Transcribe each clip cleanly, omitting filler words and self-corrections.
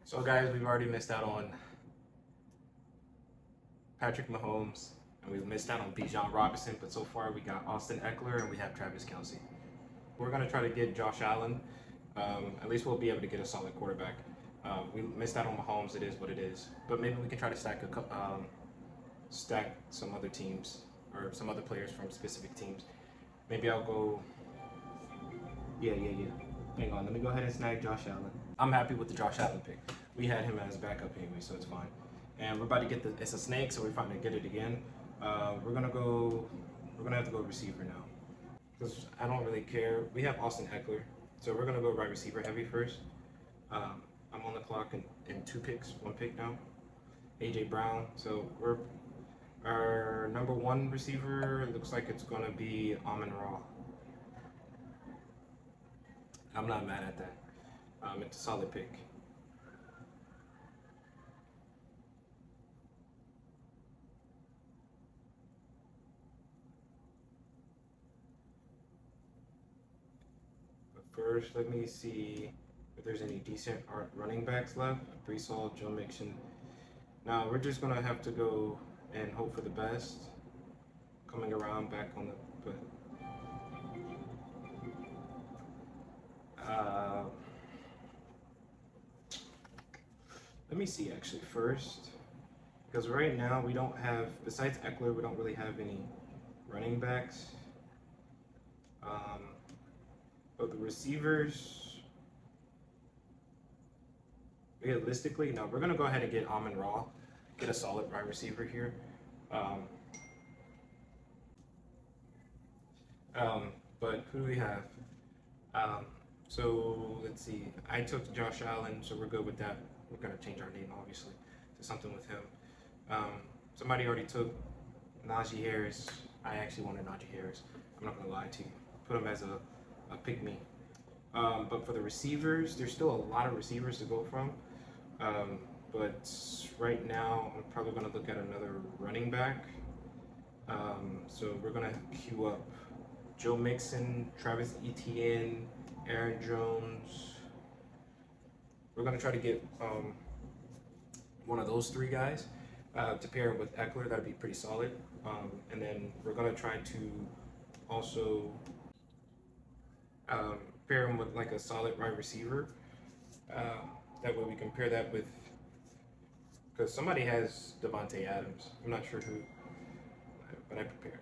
So guys, we've already missed out on Patrick Mahomes and we've missed out on Bijan Robinson, but so far we got Austin Eckler and we have Travis Kelce. We're gonna try to get Josh Allen. At least we'll be able to get a solid quarterback. We missed out on Mahomes. It is what it is. But maybe we can try to stack some other teams or some other players from specific teams. Maybe I'll go. Yeah. Hang on. Let me go ahead and snag Josh Allen. I'm happy with the Josh Allen pick. We had him as backup anyway, so it's fine. And we're about to get the. It's a snake, so we're finally get it again. We're gonna go. We're gonna have to go receiver now because I don't really care. We have Austin Eckler, so we're gonna go right receiver heavy first. I'm on the clock in two picks, one pick now. AJ Brown. So our number one receiver looks like it's gonna be Amon Ra. I'm not mad at that. It's a solid pick. But first, let me see if there's any decent running backs left. Brees Hall, Joe Mixon. Now we're just gonna have to go and hope for the best. Coming around back on the, but let me see actually first, because right now we don't have, besides Eckler, we don't really have any running backs. But the receivers, realistically, no, we're gonna go ahead and get Amon Ra, get a solid wide receiver here. But who do we have? So let's see. I took Josh Allen, so we're good with that. We're gonna change our name obviously to something with him. Somebody already took Najee Harris. I actually wanted Najee Harris. I'm not gonna lie to you. Put him as a pick me. But for the receivers, there's still a lot of receivers to go from. But right now, I'm probably gonna look at another running back. So we're gonna queue up Joe Mixon, Travis Etienne, Aaron Jones. We're gonna try to get one of those three guys to pair with Eckler. That'd be pretty solid. And then we're gonna try to also pair him with like a solid wide receiver. That way we can pair that with, because somebody has Devontae Adams. I'm not sure who, but I prepared.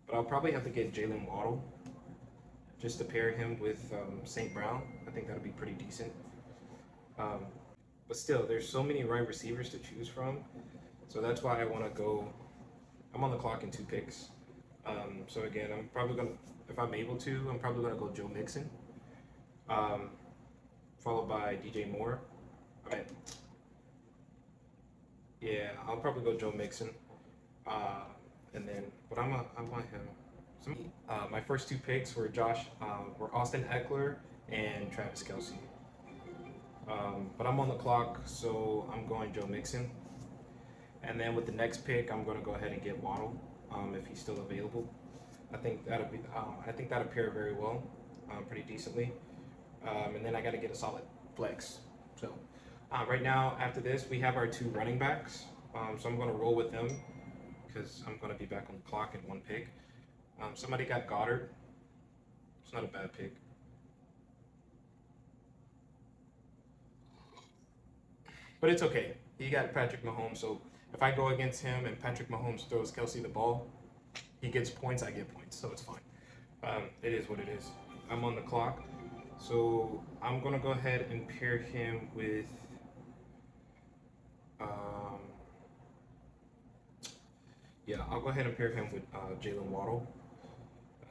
But I'll probably have to get Jalen Waddle just to pair him with St. Brown. I think that'll be pretty decent. But still, there's so many wide receivers to choose from. So that's why I want to go. I'm on the clock in two picks. So again, I'm probably going to, if I'm able to, I'm probably going to go Joe Mixon. Followed by DJ Moore. All right. Yeah, I'll probably go Joe Mixon. And then, but I want him. My first two picks were were Austin Eckler and Travis Kelce. But I'm on the clock, so I'm going Joe Mixon. And then with the next pick, I'm going to go ahead and get Waddle if he's still available. I think that'll pair very well, pretty decently. And then I got to get a solid flex. So right now, after this, we have our two running backs. So I'm going to roll with them because I'm going to be back on the clock in one pick. Somebody got Goddard. It's not a bad pick. But it's okay. He got Patrick Mahomes, so if I go against him and Patrick Mahomes throws Kelce the ball, he gets points, I get points, so it's fine. It is what it is. I'm on the clock, so I'm going to go ahead and pair him with I'll go ahead and pair him with Jalen Waddle.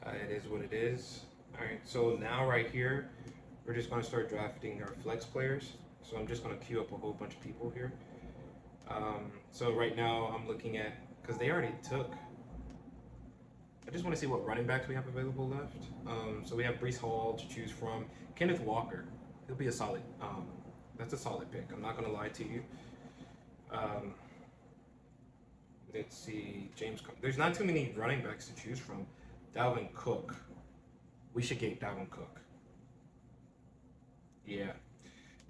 It is what it is. All right, so now right here, we're just going to start drafting our flex players. So I'm just going to queue up a whole bunch of people here. So right now I'm looking at, because they already took, I just want to see what running backs we have available left. So we have Brees Hall to choose from. Kenneth Walker, he'll be a solid, that's a solid pick. I'm not going to lie to you. Let's see, there's not too many running backs to choose from. Dalvin Cook. We should get Dalvin Cook. Yeah.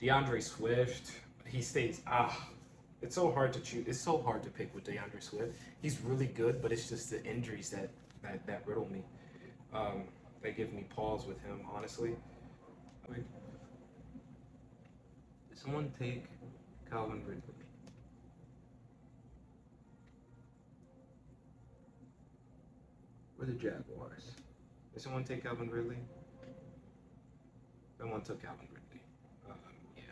DeAndre Swift, he stays. It's so hard to choose. It's so hard to pick with DeAndre Swift. He's really good, but it's just the injuries that riddle me. They give me pause with him, honestly. Wait, did someone take Calvin Ridley? Or the Jaguars? Did someone take Calvin Ridley? Someone took Calvin Ridley. Yeah,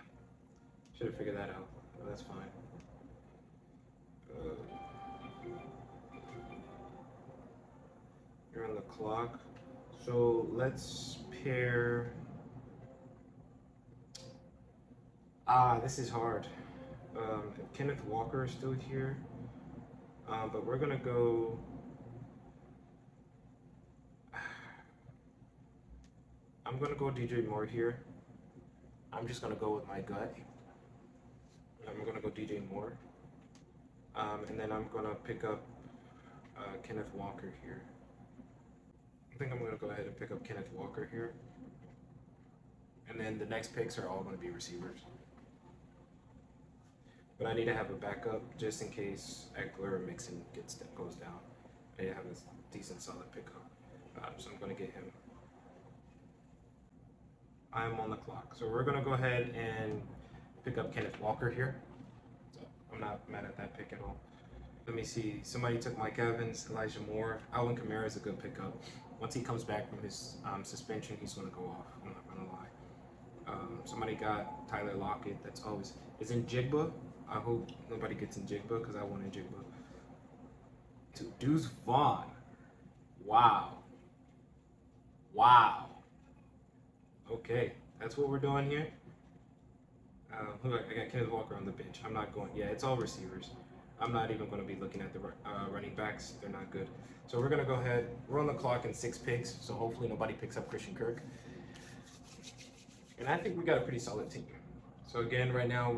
should have figured that out. Oh, that's fine. You're on the clock. So let's pair. This is hard. Kenneth Walker is still here, but we're gonna go. I'm gonna go DJ Moore here. I'm just gonna go with my gut. I'm gonna go DJ Moore, and then I'm gonna pick up Kenneth Walker here. I think I'm gonna go ahead and pick up Kenneth Walker here, and then the next picks are all gonna be receivers. But I need to have a backup just in case Eckler or Mixon goes down. I need to have a decent solid pickup, so I'm gonna get him. I'm on the clock, so we're gonna go ahead and pick up Kenneth Walker here. So I'm not mad at that pick at all. Let me see. Somebody took Mike Evans, Elijah Moore. Alvin Kamara is a good pickup. Once he comes back from his suspension, he's gonna go off. I'm not gonna lie. Somebody got Tyler Lockett. That's always is in Jigba. I hope nobody gets in Jigba because I want in Jigba. To Deuce Vaughn. Wow. Okay, that's what we're doing here. I got Kenneth Walker on the bench. I'm not going. Yeah, it's all receivers. I'm not even going to be looking at the running backs. They're not good. So we're going to go ahead. We're on the clock in 6 picks, so hopefully nobody picks up Christian Kirk. And I think we got a pretty solid team. So again, right now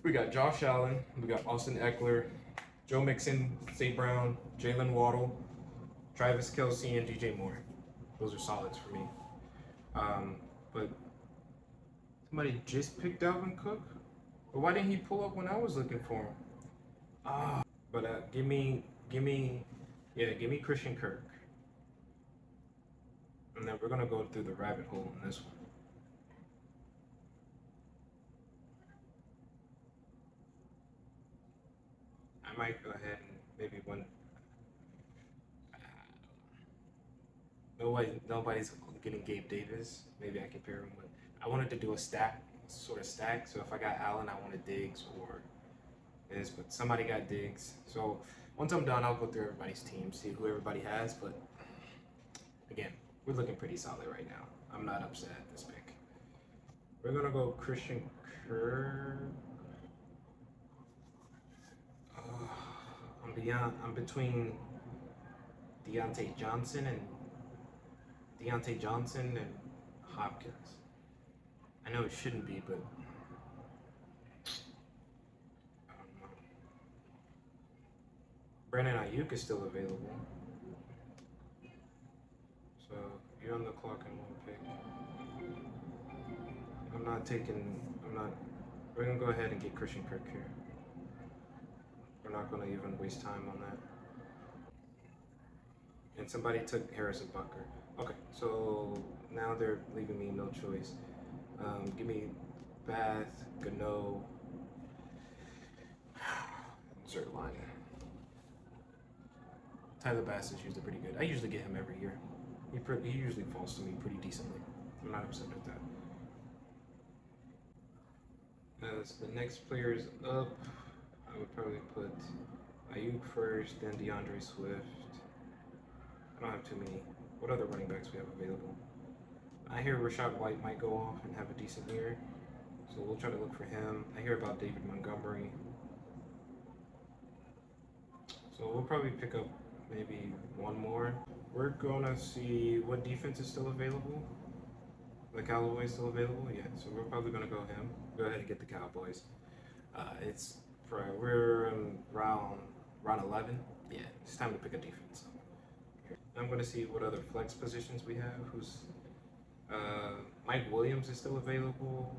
we got Josh Allen, we got Austin Eckler, Joe Mixon, St. Brown, Jalen Waddle, Travis Kelce, and DJ Moore. Those are solids for me. But somebody just picked Dalvin Cook? But why didn't he pull up when I was looking for him? But give me Christian Kirk. And then we're gonna go through the rabbit hole on this one. I might go ahead and maybe one. Nobody's getting Gabe Davis. Maybe I can pair him with. I wanted to do a stack. So if I got Allen, I wanted Diggs or this, but somebody got Diggs. So once I'm done, I'll go through everybody's team, see who everybody has. But again, we're looking pretty solid right now. I'm not upset at this pick. We're gonna go Christian Kirk. I'm between Deontay Johnson and Hopkins. I know it shouldn't be, but I don't know. Brandon Ayuk is still available. So you're on the clock in one pick. We're gonna go ahead and get Christian Kirk here. We're not gonna even waste time on that. And somebody took Harrison Butker. Okay, so now they're leaving me no choice. Give me Bath, Gano, insert line. Tyler Bass is usually pretty good. I usually get him every year. He usually falls to me pretty decently. I'm not upset with that. As the next player is up, I would probably put Ayuk first, then DeAndre Swift. I don't have too many. What other running backs we have available? I hear Rashad White might go off and have a decent year, so we'll try to look for him. I hear about David Montgomery, so we'll probably pick up maybe one more. We're gonna see what defense is still available. The Cowboys still available? Yeah, so we're probably gonna go him. Go ahead and get the Cowboys. We're in round 11. Yeah, it's time to pick a defense. I'm gonna see what other flex positions we have. Mike Williams is still available.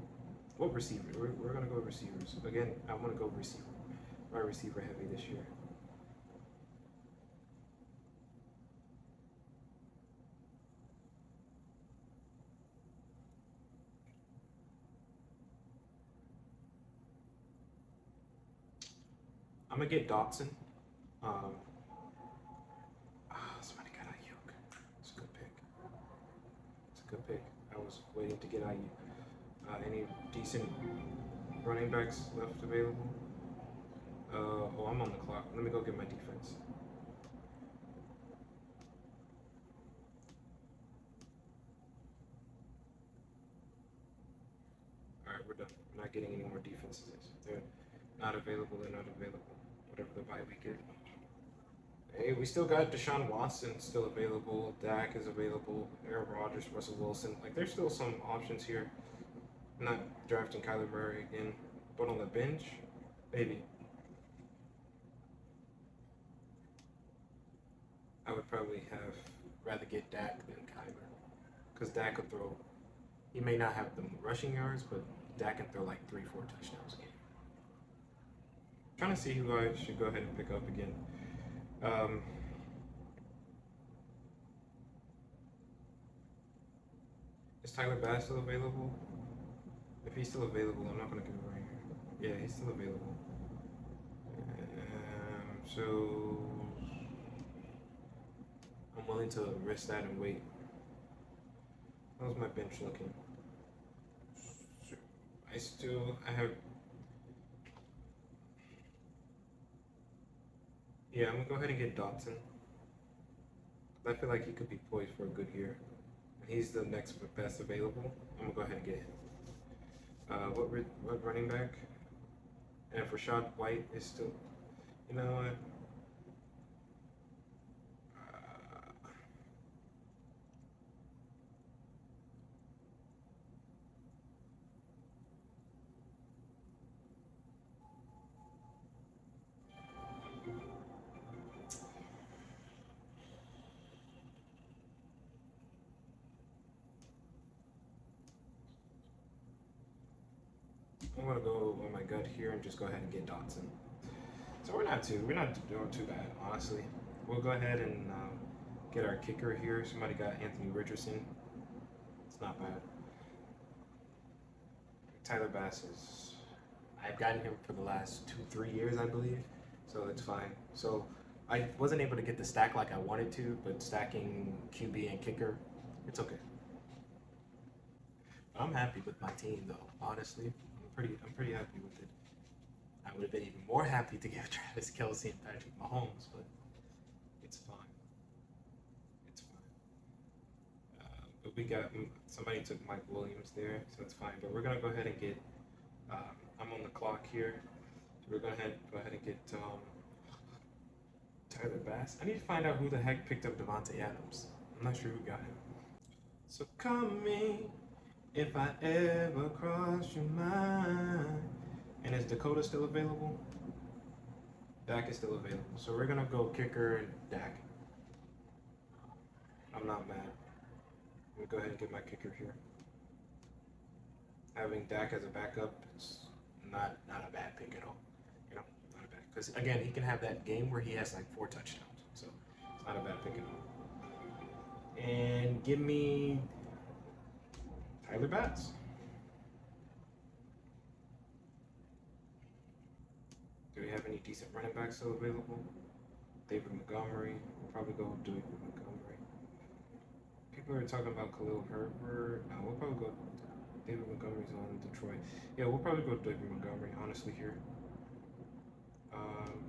What receiver? We're gonna go receivers again. I want to go receiver. Wide receiver heavy this year. I'm gonna get Dotson. Um, Somebody got Ayuk. It's a good pick. It's a good pick. I was waiting to get Ayuk. Any decent running backs left available? Oh, I'm on the clock. Let me go get my defense. All right, we're done. We're not getting any more defenses. They're not available. They're not available. Whatever the bye week is. Hey, we still got Deshaun Watson still available. Dak is available. Aaron Rodgers, Russell Wilson. Like, there's still some options here. I'm not drafting Kyler Murray again, but on the bench, maybe. I would probably have rather get Dak than Kyler, because Dak could throw. He may not have the rushing yards, but Dak can throw like 3-4 touchdowns a game. I'm trying to see who I should go ahead and pick up again. Is Tyler Bass still available? If he's still available, I'm not going to give it right here. Yeah, he's still available. So I'm willing to risk that and wait. How's my bench looking? I have. Yeah, I'm gonna go ahead and get Dotson. I feel like he could be poised for a good year. And he's the next best available. I'm gonna go ahead and get him. What running back? And if Rashad White is still, you know what? I'm gonna go on my gut here and just go ahead and get Dotson. So we're not doing too bad, honestly. We'll go ahead and get our kicker here. Somebody got Anthony Richardson. It's not bad. Tyler Bass is. I've gotten him for the last 2-3 years, I believe. So it's fine. So I wasn't able to get the stack like I wanted to, but stacking QB and kicker, it's okay. I'm happy with my team, though. Honestly, I'm pretty happy with it. I would have been even more happy to give Travis Kelce and Patrick Mahomes, but it's fine. It's fine. But we got somebody took Mike Williams there, so it's fine. But we're gonna go ahead and get. I'm on the clock here. So we're gonna go ahead and get Tyler Bass. I need to find out who the heck picked up Devontae Adams. I'm not sure who got him. So call me if I ever cross your mind. And is Dakota still available? Dak is still available. So we're gonna go kicker and Dak. I'm not mad. Let me go ahead and get my kicker here. Having Dak as a backup is not a bad pick at all. You know, not a bad. Because again, he can have that game where he has like 4 touchdowns. So it's not a bad pick at all. And give me Tyler Bass. Do we have any decent running backs still available? David Montgomery. We'll probably go with David Montgomery. People are talking about Khalil Herbert. No, we'll probably go. David Montgomery's on Detroit. Yeah, we'll probably go David Montgomery, honestly, here.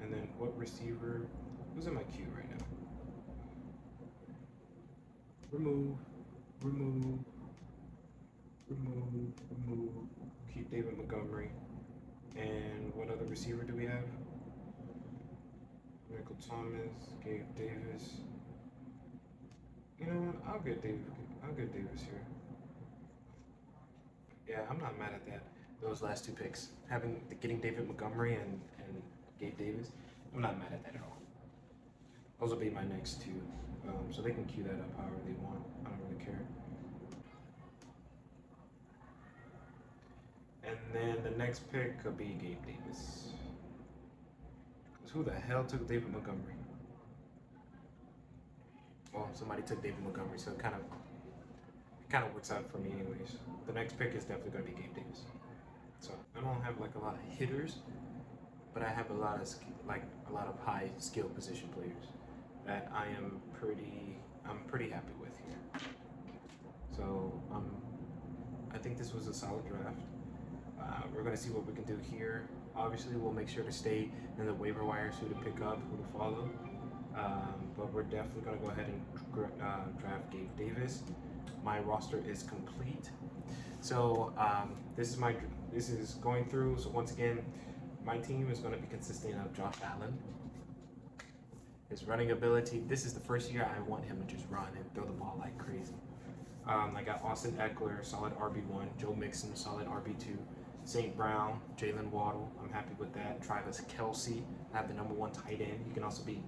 And then what receiver? Who's in my queue right now? Remove. Keep David Montgomery. And what other receiver do we have? Michael Thomas, Gabe Davis. You know what? I'll get Davis here. Yeah, I'm not mad at that. Those last 2 picks, getting David Montgomery and Gabe Davis, I'm not mad at that at all. Those will be my next 2, so they can queue that up however they want. I don't really care. And then the next pick could be Gabe Davis. 'Cause who the hell took David Montgomery? Well, somebody took David Montgomery, so it kind of works out for me anyways. The next pick is definitely going to be Gabe Davis. So I don't have like a lot of hitters, but I have a lot of a lot of high skill position players that I'm pretty happy with here. So I think this was a solid draft. We're going to see what we can do here. Obviously, we'll make sure to stay in the waiver wires, who to pick up, who to follow. But we're definitely going to go ahead and draft Gabe Davis. My roster is complete. So this is going through. So once again, my team is going to be consisting of Josh Allen. His running ability. This is the first year I want him to just run and throw the ball like crazy. I got Austin Eckler, solid RB1. Joe Mixon, solid RB2. St. Brown, Jalen Waddle. I'm happy with that. Travis Kelce. I have the #1 tight end. He can also be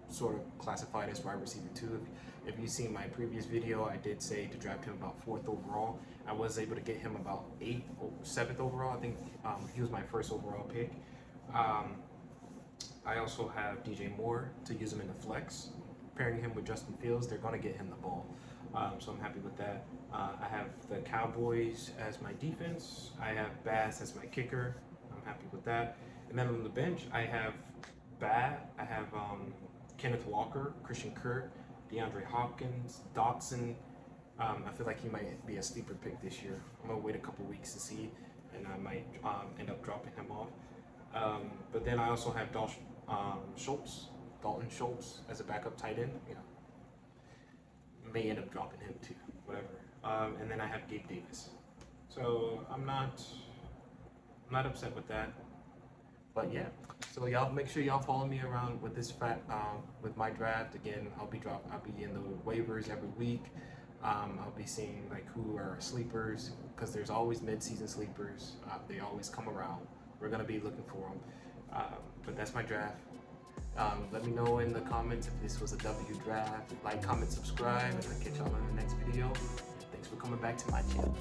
sort of classified as wide receiver 2. If you've seen my previous video, I did say to draft him about 4th overall. I was able to get him about 8th or 7th overall. I think he was my first overall pick. I also have DJ Moore to use him in the flex. Pairing him with Justin Fields, they're going to get him the ball. So I'm happy with that. I have the Cowboys as my defense. I have Bass as my kicker. I'm happy with that. And then on the bench, I have I have Kenneth Walker, Christian Kirk, DeAndre Hopkins, Dotson. I feel like he might be a sleeper pick this year. I'm going to wait a couple weeks to see, and I might end up dropping him off. But then I also have Dalton Schultz as a backup tight end. You know, may end up dropping him too, whatever. And then I have Gabe Davis. So I'm not upset with that. But yeah, so y'all make sure y'all follow me around with this with my draft. Again, I'll be in the waivers every week. I'll be seeing like who are sleepers, because there's always mid-season sleepers. They always come around. We're gonna be looking for them. But that's my draft. Let me know in the comments if this was a W draft. Like, comment, subscribe, and I'll catch y'all in the next video. Thanks for coming back to my channel.